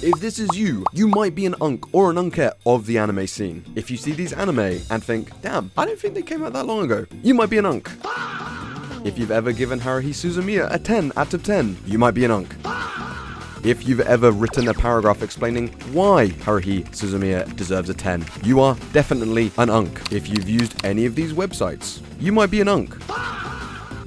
if this is you, you might be an unk or an unkette of the anime scene. If you see these anime and think, damn, I don't think they came out that long ago, you might be an unk. If you've ever given Haruhi Suzumiya a 10 out of 10, you might be an unk. If you've ever written a paragraph explaining why Haruhi Suzumiya deserves a 10, you are definitely an unk. If you've used any of these websites, you might be an unk.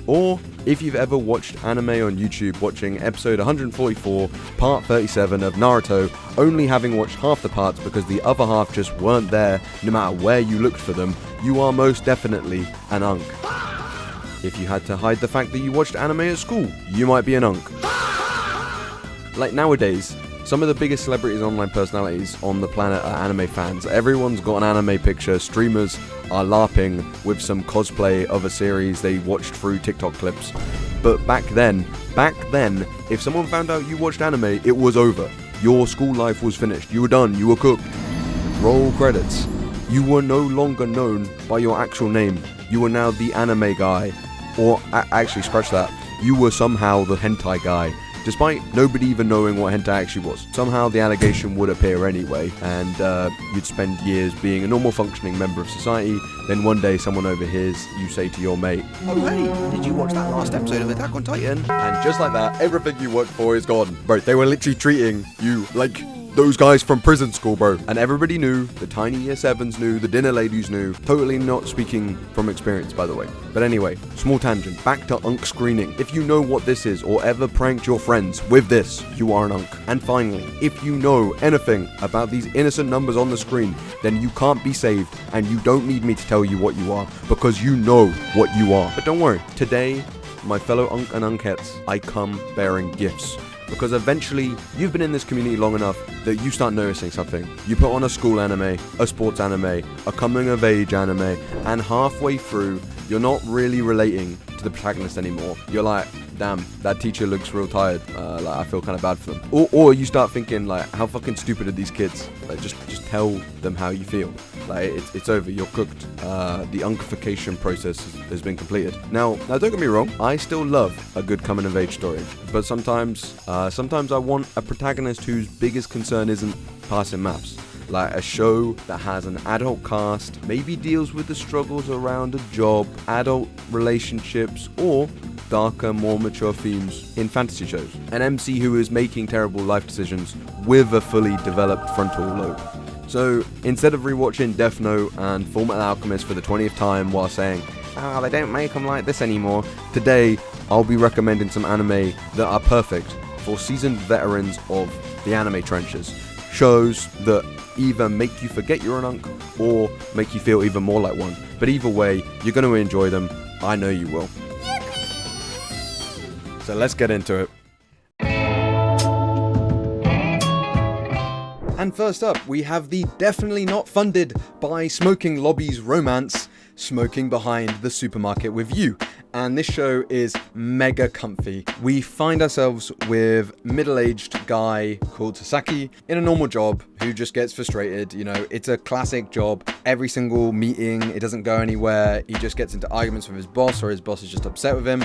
Or if you've ever watched anime on YouTube watching episode 144, part 37 of Naruto, only having watched half the parts because the other half just weren't there no matter where you looked for them, you are most definitely an unk. If you had to hide the fact that you watched anime at school, you might be an unk. Like nowadays, some of the biggest celebrities and online personalities on the planet are anime fans. Everyone's got an anime picture. Streamers are LARPing with some cosplay of a series they watched through TikTok clips. But back then, if someone found out you watched anime, it was over. Your school life was finished. You were done. You were cooked. Roll credits. You were no longer known by your actual name. You were now the anime guy. Or actually, scratch that. You were somehow the hentai guy. Despite nobody even knowing what hentai actually was. Somehow the allegation would appear anyway, and you'd spend years being a normal functioning member of society, then one day someone overhears you say to your mate, "Oh hey, did you watch that last episode of Attack on Titan?" And just like that, everything you worked for is gone. Bro, they were literally treating you like those guys from prison school, bro. And everybody knew, the tiny year 7s knew, the dinner ladies knew. Totally not speaking from experience, by the way. But anyway, small tangent, back to unk screening. If you know what this is, or ever pranked your friends with this, you are an unk. And finally, if you know anything about these innocent numbers on the screen, then you can't be saved, and you don't need me to tell you what you are, because you know what you are. But don't worry, today, my fellow unk and unkettes, I come bearing gifts. Because eventually, you've been in this community long enough that you start noticing something. You put on a school anime, a sports anime, a coming of age anime, and halfway through, you're not really relating to the protagonist anymore. You're like, damn, that teacher looks real tired. Like, I feel kind of bad for them. Or you start thinking, like, how fucking stupid are these kids? Like, just tell them how you feel. Like, it's over, you're cooked. The unkification process has been completed. Now, don't get me wrong, I still love a good coming of age story. But sometimes I want a protagonist whose biggest concern isn't passing maths. Like a show that has an adult cast, maybe deals with the struggles around a job, adult relationships, or darker, more mature themes in fantasy shows. An MC who is making terrible life decisions with a fully developed frontal lobe. So instead of rewatching Death Note and Fullmetal Alchemist for the 20th time while saying, they don't make them like this anymore, today I'll be recommending some anime that are perfect for seasoned veterans of the anime trenches. Shows that either make you forget you're an unk or make you feel even more like one. But either way, you're going to enjoy them. I know you will. So let's get into it. And first up, we have the definitely not funded by Smoking Lobby's romance, Smoking Behind the Supermarket with You. And this show is mega comfy. We find ourselves with middle-aged guy called Sasaki in a normal job who just gets frustrated. You know, it's a classic job. Every single meeting, it doesn't go anywhere. He just gets into arguments with his boss, or his boss is just upset with him.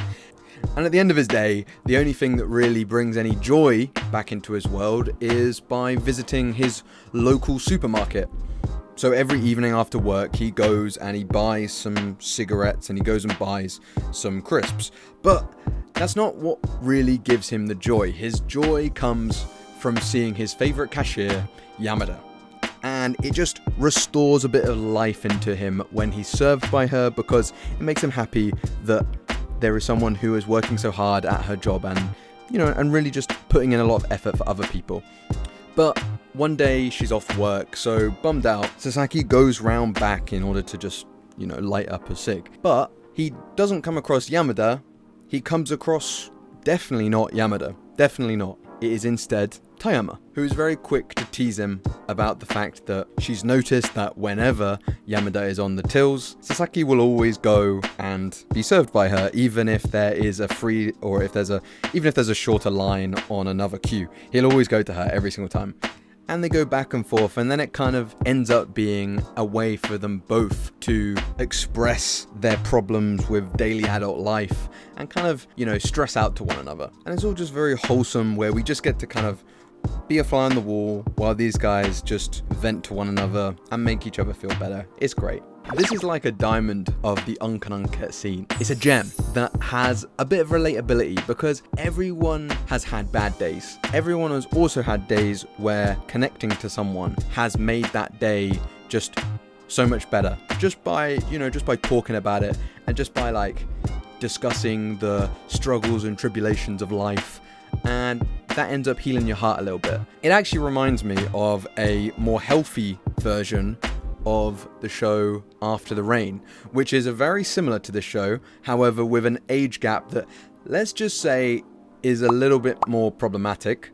And at the end of his day, the only thing that really brings any joy back into his world is by visiting his local supermarket. So every evening after work, he goes and he buys some cigarettes and he goes and buys some crisps. But that's not what really gives him the joy. His joy comes from seeing his favorite cashier, Yamada. And it just restores a bit of life into him when he's served by her, because it makes him happy that there is someone who is working so hard at her job and, and really just putting in a lot of effort for other people. But one day she's off work, so bummed out, Sasaki goes round back in order to just, light up a cig. But he doesn't come across Yamada, he comes across definitely not Yamada. Definitely not. It is instead Tayama, who is very quick to tease him about the fact that she's noticed that whenever Yamada is on the tills, Sasaki will always go and be served by her, even if there is a free, or even if there's a shorter line on another queue. He'll always go to her every single time. And they go back and forth, and then it kind of ends up being a way for them both to express their problems with daily adult life and kind of, stress out to one another. And it's all just very wholesome, where we just get to kind of be a fly on the wall while these guys just vent to one another and make each other feel better. It's great. This is like a diamond of the Unk and Unket scene. It's a gem that has a bit of relatability because everyone has had bad days. Everyone has also had days where connecting to someone has made that day just so much better. Just by talking about it and just by like discussing the struggles and tribulations of life, and that ends up healing your heart a little bit. It actually reminds me of a more healthy version of the show After the Rain, which is very similar to this show, however with an age gap that, let's just say, is a little bit more problematic.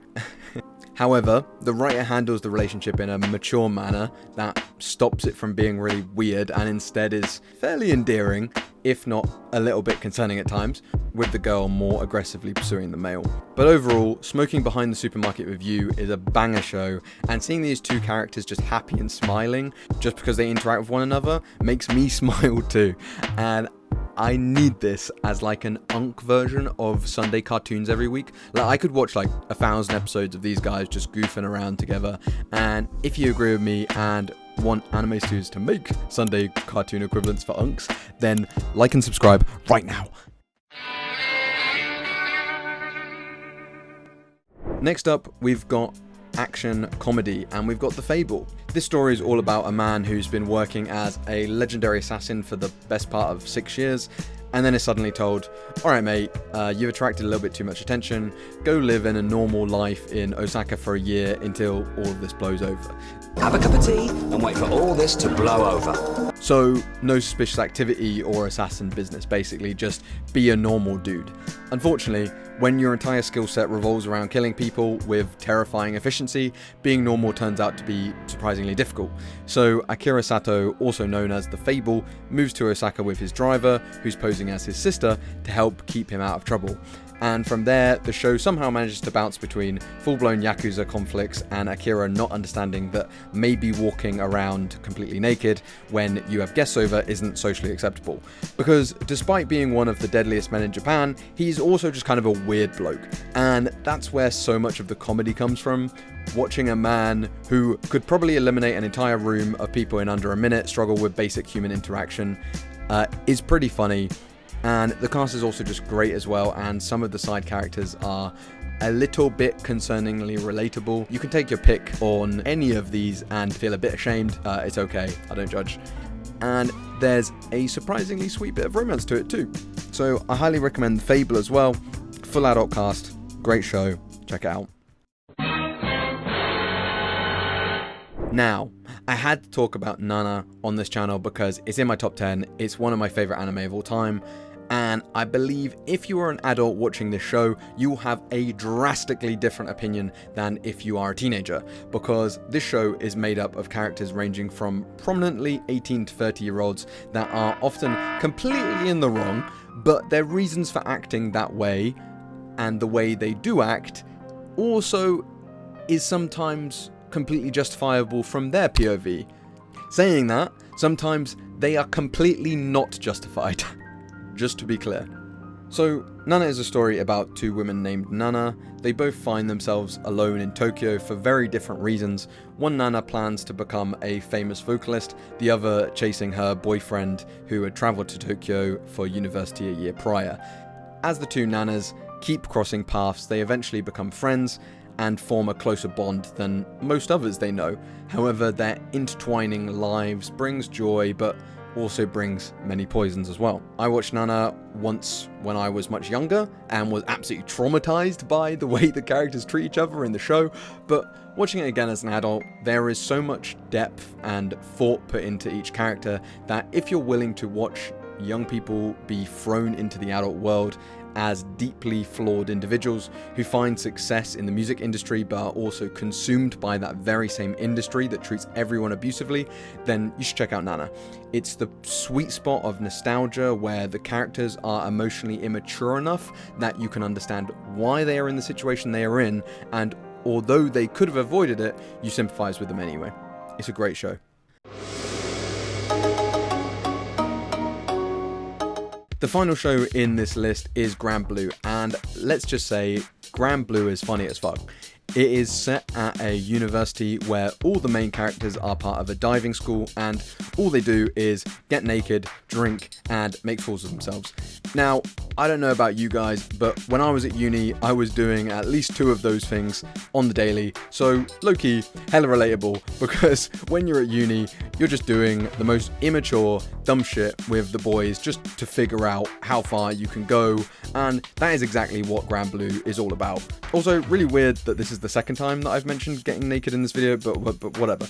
However, the writer handles the relationship in a mature manner that stops it from being really weird and instead is fairly endearing, if not a little bit concerning at times, with the girl more aggressively pursuing the male. But overall, Smoking Behind the Supermarket with You is a banger show, and seeing these two characters just happy and smiling just because they interact with one another makes me smile too. And I need this as like an Unk version of Sunday cartoons every week. Like I could watch like 1,000 episodes of these guys just goofing around together. And if you agree with me and want anime studios to make Sunday cartoon equivalents for Unks, then like and subscribe right now. Next up, we've got action comedy, and we've got The Fable. This story is all about a man who's been working as a legendary assassin for the best part of 6 years, and then is suddenly told, alright mate, you've attracted a little bit too much attention, go live in a normal life in Osaka for a year until all of this blows over. Have a cup of tea and wait for all this to blow over. So, no suspicious activity or assassin business, basically, just be a normal dude. Unfortunately, when your entire skill set revolves around killing people with terrifying efficiency, being normal turns out to be surprisingly difficult. So, Akira Sato, also known as The Fable, moves to Osaka with his driver, who's posing as his sister, to help keep him out of trouble. And from there, the show somehow manages to bounce between full-blown Yakuza conflicts and Akira not understanding that maybe walking around completely naked when you have guests over isn't socially acceptable. Because despite being one of the deadliest men in Japan, he's also just kind of a weird bloke. And that's where so much of the comedy comes from. Watching a man who could probably eliminate an entire room of people in under a minute struggle with basic human interaction is pretty funny. And the cast is also just great as well, and some of the side characters are a little bit concerningly relatable. You can take your pick on any of these and feel a bit ashamed. It's okay, I don't judge. And there's a surprisingly sweet bit of romance to it too. So I highly recommend The Fable as well. Full adult cast, great show, check it out. Now, I had to talk about Nana on this channel because it's in my top 10, it's one of my favourite anime of all time, and I believe if you are an adult watching this show, you will have a drastically different opinion than if you are a teenager, because this show is made up of characters ranging from prominently 18 to 30-year-olds that are often completely in the wrong, but their reasons for acting that way, and the way they do act, also is sometimes completely justifiable from their POV. Saying that, sometimes they are completely not justified. Just to be clear. So, Nana is a story about two women named Nana. They both find themselves alone in Tokyo for very different reasons. One Nana plans to become a famous vocalist, the other chasing her boyfriend who had travelled to Tokyo for university a year prior. As the two Nanas keep crossing paths, they eventually become friends and form a closer bond than most others they know. However, their intertwining lives brings joy, but also brings many poisons as well. I watched Nana once when I was much younger and was absolutely traumatized by the way the characters treat each other in the show, but watching it again as an adult, there is so much depth and thought put into each character that if you're willing to watch young people be thrown into the adult world as deeply flawed individuals who find success in the music industry but are also consumed by that very same industry that treats everyone abusively, then you should check out Nana. It's the sweet spot of nostalgia where the characters are emotionally immature enough that you can understand why they are in the situation they are in, and although they could have avoided it, you sympathize with them anyway. It's a great show. The final show in this list is Grand Blue, and let's just say Grand Blue is funny as fuck. It is set at a university where all the main characters are part of a diving school, and all they do is get naked, drink, and make fools of themselves. Now, I don't know about you guys, but when I was at uni, I was doing at least 2 of those things on the daily, so low-key, hella relatable, because when you're at uni, you're just doing the most immature, dumb shit with the boys just to figure out how far you can go, and that is exactly what Grand Blue is all about. Also, really weird that this is the second time that I've mentioned getting naked in this video, but whatever.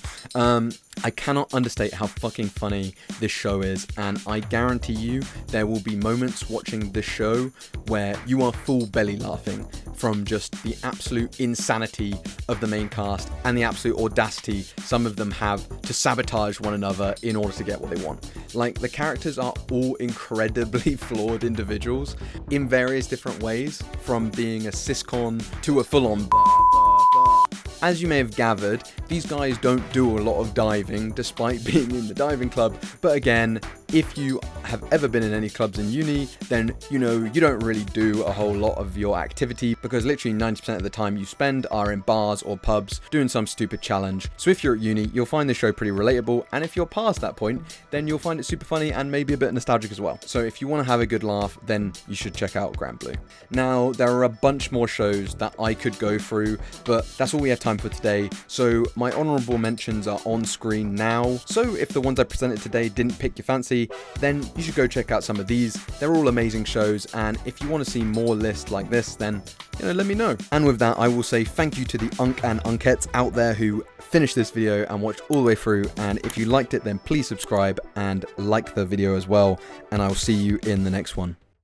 I cannot understate how fucking funny this show is, and I guarantee you there will be moments watching this show where you are full belly laughing from just the absolute insanity of the main cast and the absolute audacity some of them have to sabotage one another in order to get what they want. Like, the characters are all incredibly flawed individuals in various different ways, from being a siscon to a full-on As you may have gathered, these guys don't do a lot of diving despite being in the diving club, but again, if you have ever been in any clubs in uni, then you know you don't really do a whole lot of your activity, because literally 90% of the time you spend are in bars or pubs doing some stupid challenge. So if you're at uni, you'll find the show pretty relatable, and if you're past that point, then you'll find it super funny and maybe a bit nostalgic as well. So if you want to have a good laugh, then you should check out Grand Blue. Now, there are a bunch more shows that I could go through, but that's all we have time for today, so my honorable mentions are on screen now. So if the ones I presented today didn't pick your fancy, then you should go check out some of these. They're all amazing shows, and if you want to see more lists like this, then let me know. And with that, I will say thank you to the Unk and Unkettes out there who finished this video and watched all the way through, and if you liked it, then please subscribe and like the video as well, and I will see you in the next one.